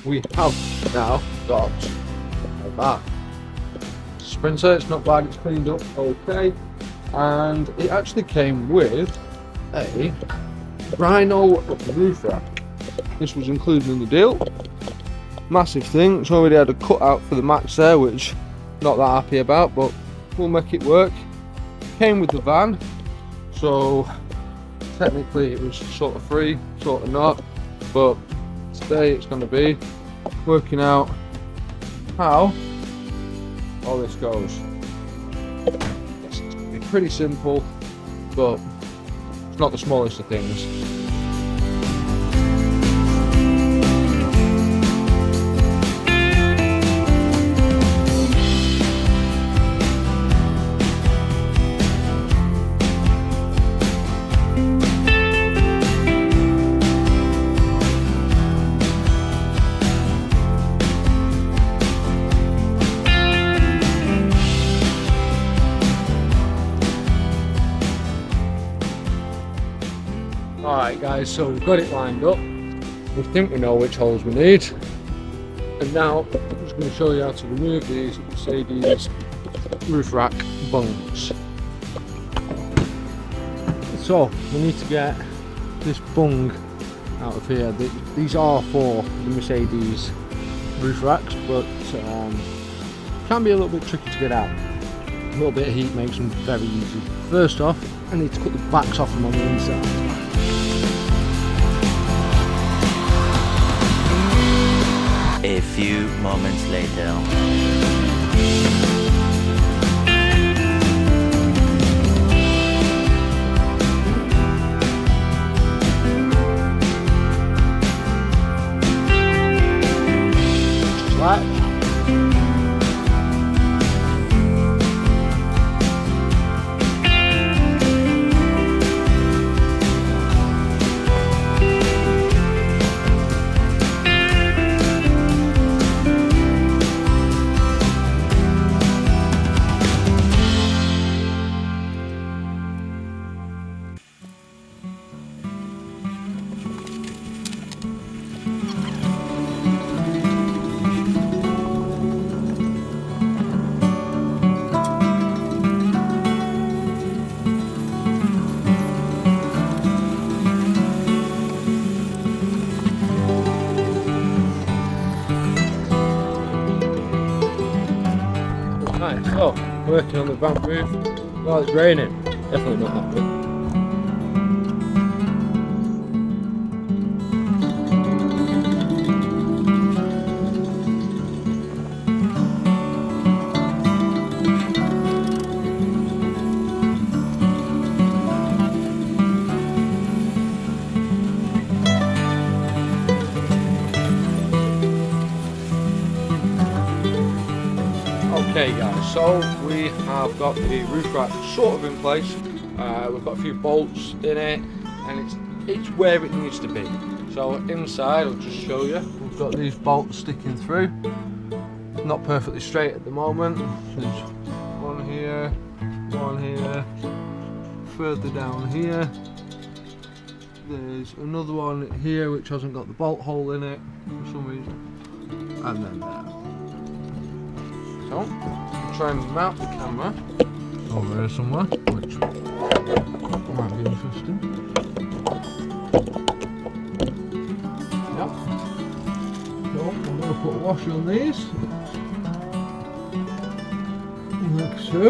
we have now got that Sprinter. It's not bad, it's cleaned up okay, and it actually came with a Rhino roof rack. This was included in the deal. Massive thing. It's already had a cutout for the Maxxair, which not that happy about, but we'll make it work. Came with the van, so technically it was sort of free, sort of not, but today it's going to be working out how all this goes. It's going to be pretty simple, but it's not the smallest of things. Alright guys, so we've got it lined up. We think we know which holes we need. And now I'm just going to show you how to remove these Mercedes roof rack bungs. So we need to get this bung out of here. These are for the Mercedes roof racks, but can be a little bit tricky to get out. A little bit of heat makes them very easy. First off, I need to cut the backs off them on the inside. A few moments later. Just like that. Right, so working on the van roof. Well, it's raining. Definitely not happy. Okay guys, so we have got the roof rack sort of in place. We've got a few bolts in it, and it's where it needs to be. So inside, I'll just show you. We've got these bolts sticking through. Not perfectly straight at the moment. There's one here, further down here. There's another one here which hasn't got the bolt hole in it for some reason, and then there. So, I'll try and mount the camera over here somewhere, which might be interesting. Yep. So, I'm going to put a washer on these, like so.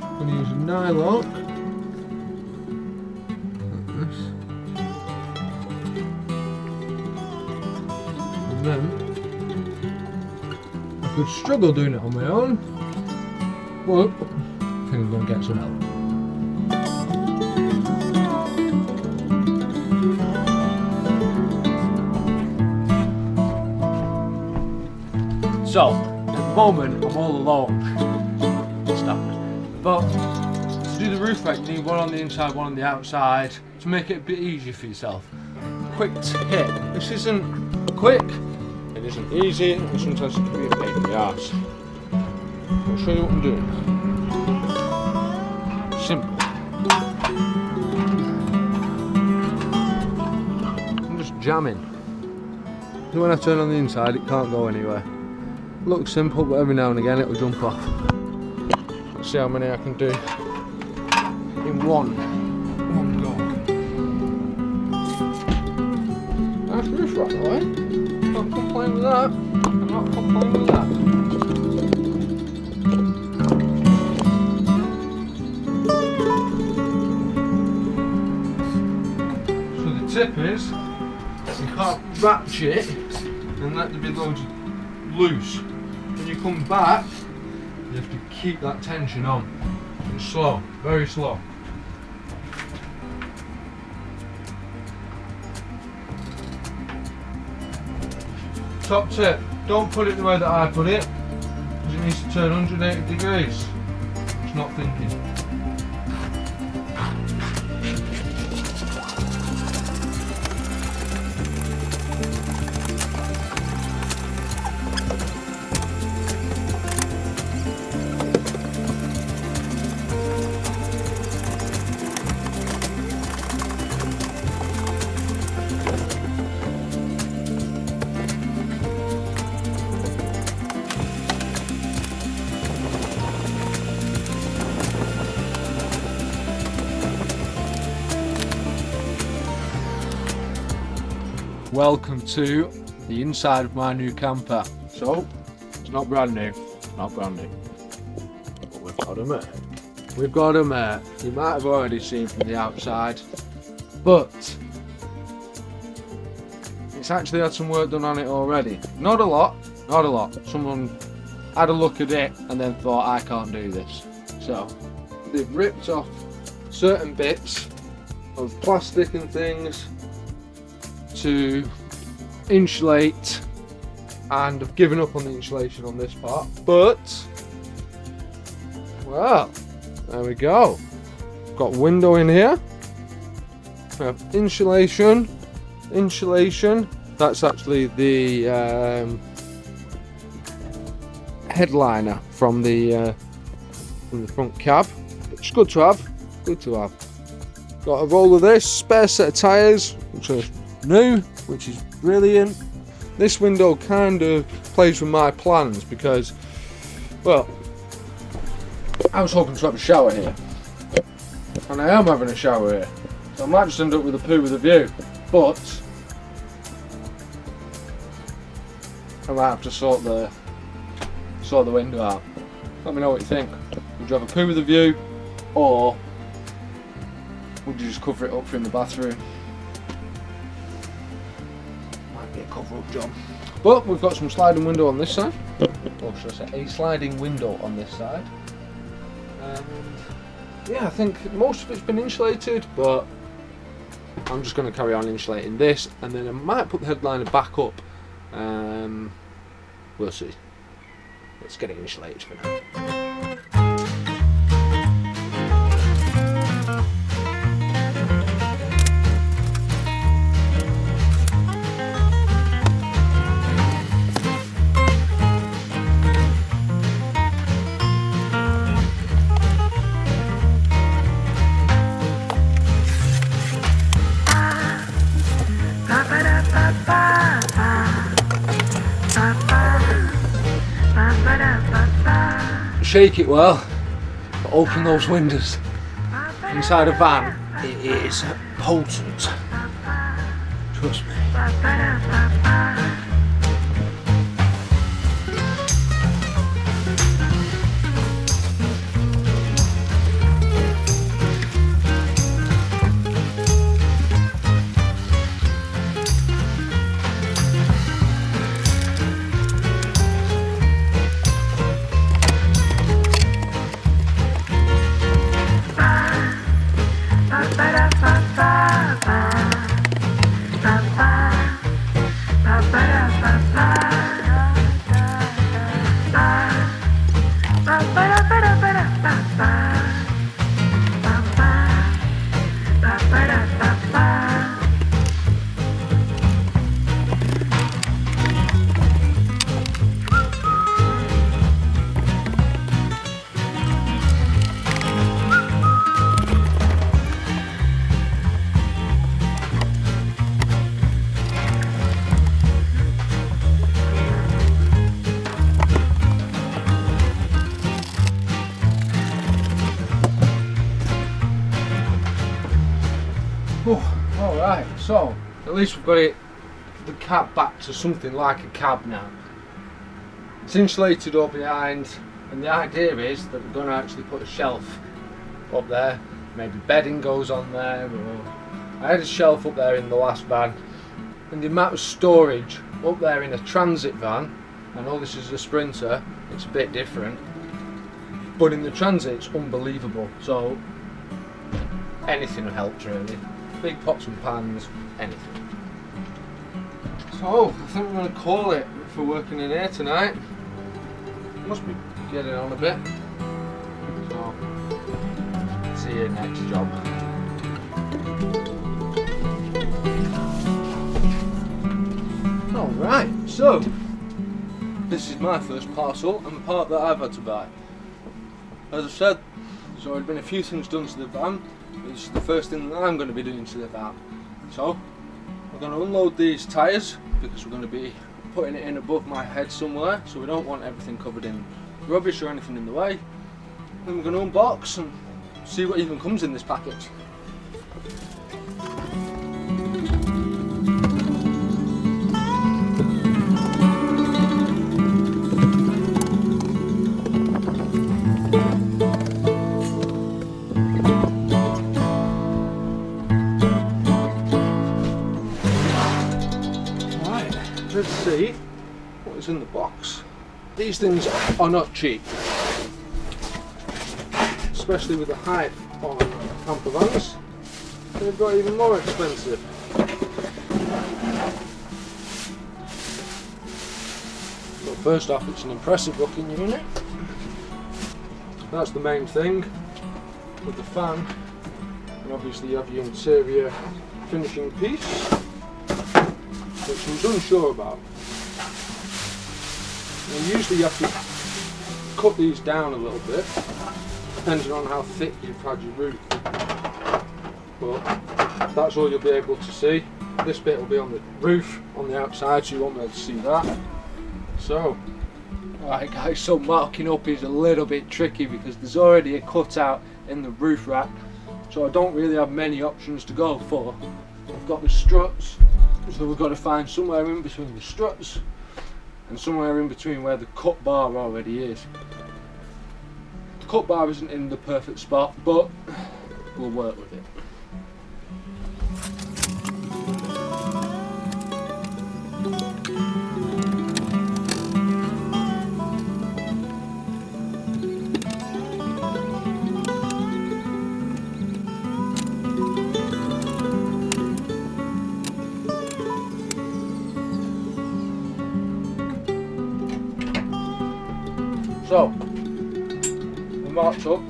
I'm going to use a nylon, like this, and then I could struggle doing it on my own, but I think I'm going to get some help. So, at the moment I'm all alone, standard. But to do the roof rack you need one on the inside, one on the outside, to make it a bit easier for yourself. Quick tip, this isn't quick, it isn't easy, and sometimes it can be a pain in the arse. I'll show you what I'm doing. Simple. I'm just jamming. So when I turn on the inside, it can't go anywhere. Looks simple, but every now and again it'll jump off. Let's see how many I can do in one go. Nice roof right away. Can't complain with that. Cannot complain with that. So the tip is, you can't ratchet and let there be loads loose. When you come back, you have to keep that tension on. It's slow, very slow. Top tip, don't put it the way that I put it, because it needs to turn 180 degrees. It's not thinking. Welcome to the inside of my new camper. So, it's not brand new, but we've got a mate. We've got a mate. You might have already seen from the outside, but it's actually had some work done on it already. Not a lot. Someone had a look at it and then thought, I can't do this. So, they've ripped off certain bits of plastic and things to insulate, and I've given up on the insulation on this part, but well, there we go. Got a window in here. We have insulation. That's actually the headliner from the front cab. It's good to have. Got a roll of this, spare set of tyres, which are new, which is brilliant. This window kind of plays with my plans because, well, I was hoping to have a shower here, and I am having a shower here, so I might just end up with a poo with a view, but I might have to sort the window out. Let me know what you think. Would you have a poo with a view, or would you just cover it up in the bathroom? Cover up job. But we've got some sliding window on this side, or should I say a sliding window on this side, and yeah, I think most of it's been insulated, but I'm just going to carry on insulating this, and then I might put the headliner back up. We'll see. Let's get it insulated for now. Shake it well, but open those windows. Inside a van, it is potent. Trust me. So, at least we've got the cab back to something like a cab now. It's insulated up behind, and the idea is that we're going to actually put a shelf up there. Maybe bedding goes on there, or I had a shelf up there in the last van, and the amount of storage up there in a transit van, I know this is a Sprinter, it's a bit different, but in the transit it's unbelievable. So anything helps really, big pots and pans, anything. So I think we're going to call it for working in here tonight. Must be getting on a bit. So see you next job. Alright, so this is my first parcel and the part that I've had to buy. As I've said, there's already been a few things done to the van. It's the first thing that I'm going to be doing to the van. So we're going to unload these tyres because we're going to be putting it in above my head somewhere, so we don't want everything covered in rubbish or anything in the way. Then we're going to unbox and see what even comes in this package. Let's see what is in the box. These things are not cheap, especially with the hype on Campervans. They've got even more expensive. But first off, it's an impressive looking unit. That's the main thing with the fan, and obviously you have your interior finishing piece, which I was unsure about. And usually you have to cut these down a little bit, depending on how thick you've had your roof. But that's all you'll be able to see. This bit will be on the roof on the outside, so you won't be able to see that. So, alright guys, so marking up is a little bit tricky because there's already a cutout in the roof rack, so I don't really have many options to go for. I've got the struts, so we've got to find somewhere in between the struts and somewhere in between where the cut bar already is. The cut bar isn't in the perfect spot, but we'll work with it. So, we're marked up,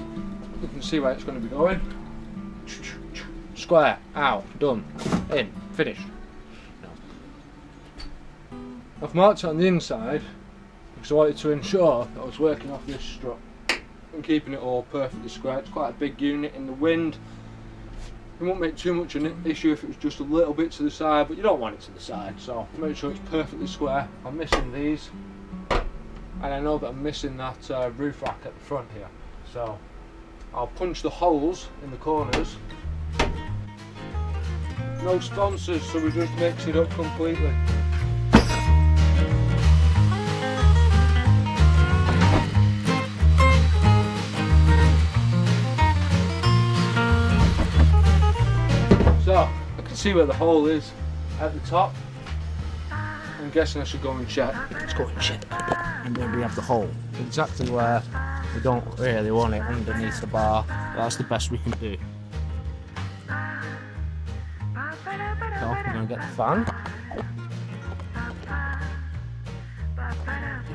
you can see where it's going to be going. Square, out, done, in, finished. No. I've marked it on the inside because I wanted to ensure that I was working off this strut and keeping it all perfectly square. It's quite a big unit in the wind. It won't make too much an issue if it was just a little bit to the side, but you don't want it to the side, so make sure it's perfectly square. I'm missing these. And I know that I'm missing that roof rack at the front here, so I'll punch the holes in the corners. No sponsors, so we just mix it up completely. So I can see where the hole is at the top. I'm guessing I should go and check. Let's go and check. And then we have the hole exactly where we don't really want it, underneath the bar. That's the best we can do. So I'm going to get the fan.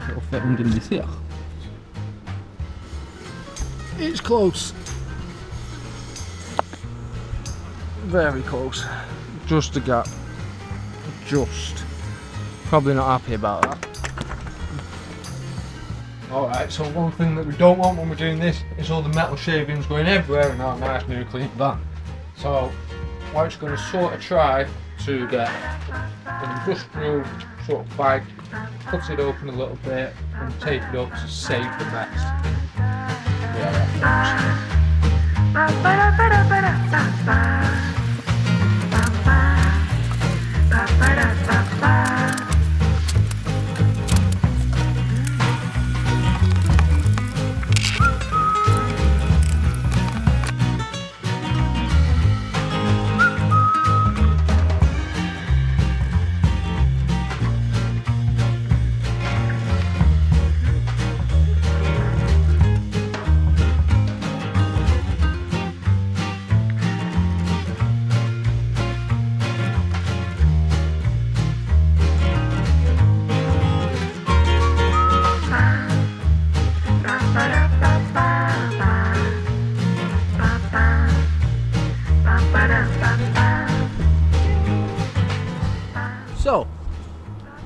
It'll fit underneath here. It's close. Very close. Just a gap. Just. Probably not happy about that. Alright, so one thing that we don't want when we're doing this is all the metal shavings going everywhere in our nice new clean van. So we're just going to sort of try to get an industrial sort of bag, cut it open a little bit and tape it up to save the mess. Yeah,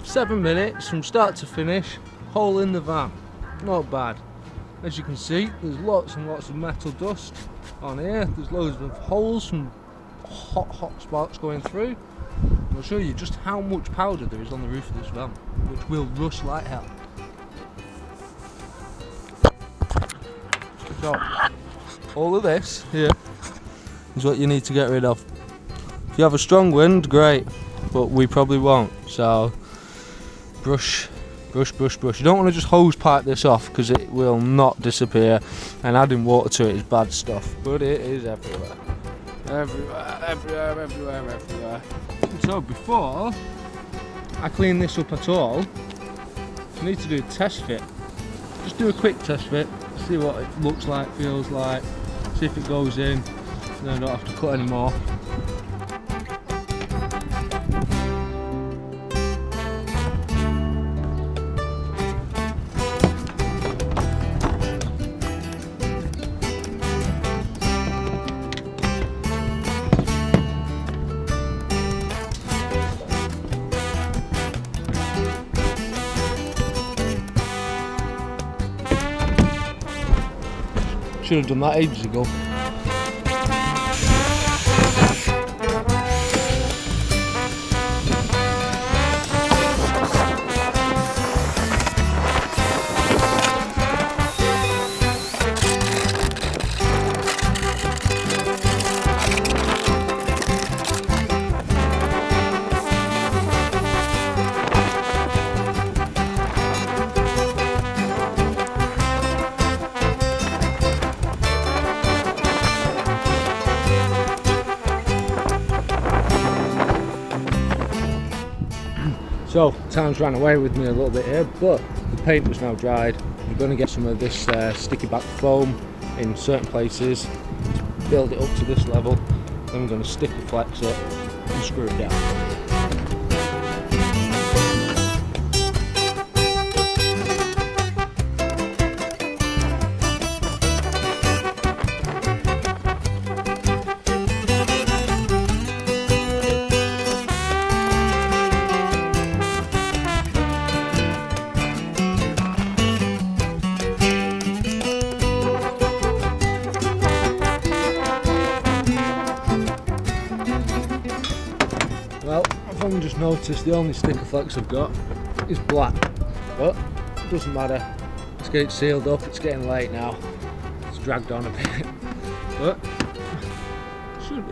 7 minutes from start to finish, hole in the van. Not bad. As you can see, there's lots and lots of metal dust on here. There's loads of holes from hot sparks going through. I'll show you just how much powder there is on the roof of this van, which will rust like hell. So, all of this here is what you need to get rid of. If you have a strong wind, great, but we probably won't. So, brush. You don't want to just hose pipe this off because it will not disappear, and adding water to it is bad stuff, but it is everywhere. Everywhere. So before I clean this up at all, I need to do a test fit. Just do a quick test fit, see what it looks like, feels like, see if it goes in, then I don't have to cut any more. Should have done that ages ago. So, time's ran away with me a little bit here, but the paint was now dried. I'm going to get some of this sticky back foam in certain places to build it up to this level. Then we're going to stick the flex up and screw it down. Well, I've only just noticed the only sticker flex I've got is black, but it doesn't matter. Let's get it sealed up. It's getting late now. It's dragged on a bit, but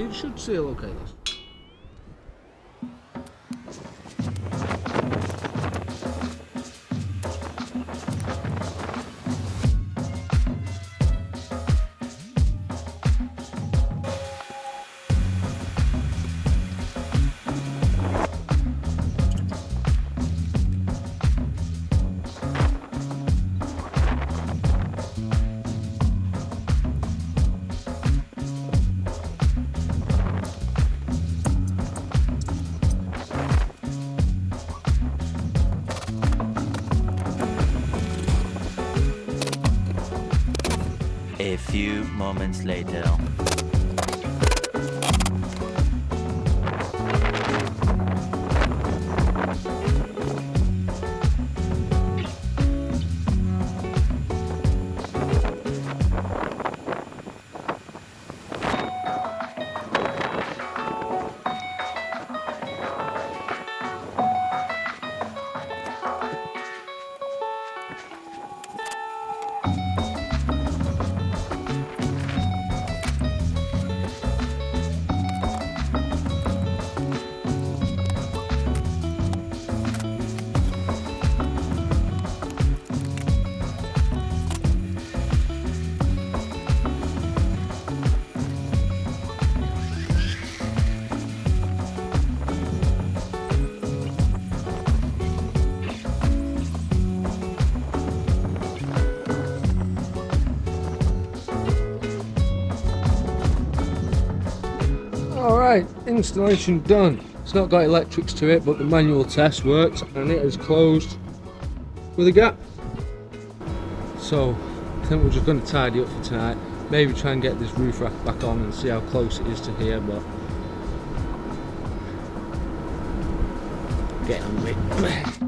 it should seal okay. This. A few moments later. Alright, installation done. It's not got electrics to it, but the manual test works and it is closed with a gap. So I think we're just going to tidy up for tonight. Maybe try and get this roof rack back on and see how close it is to here, but getting on with it.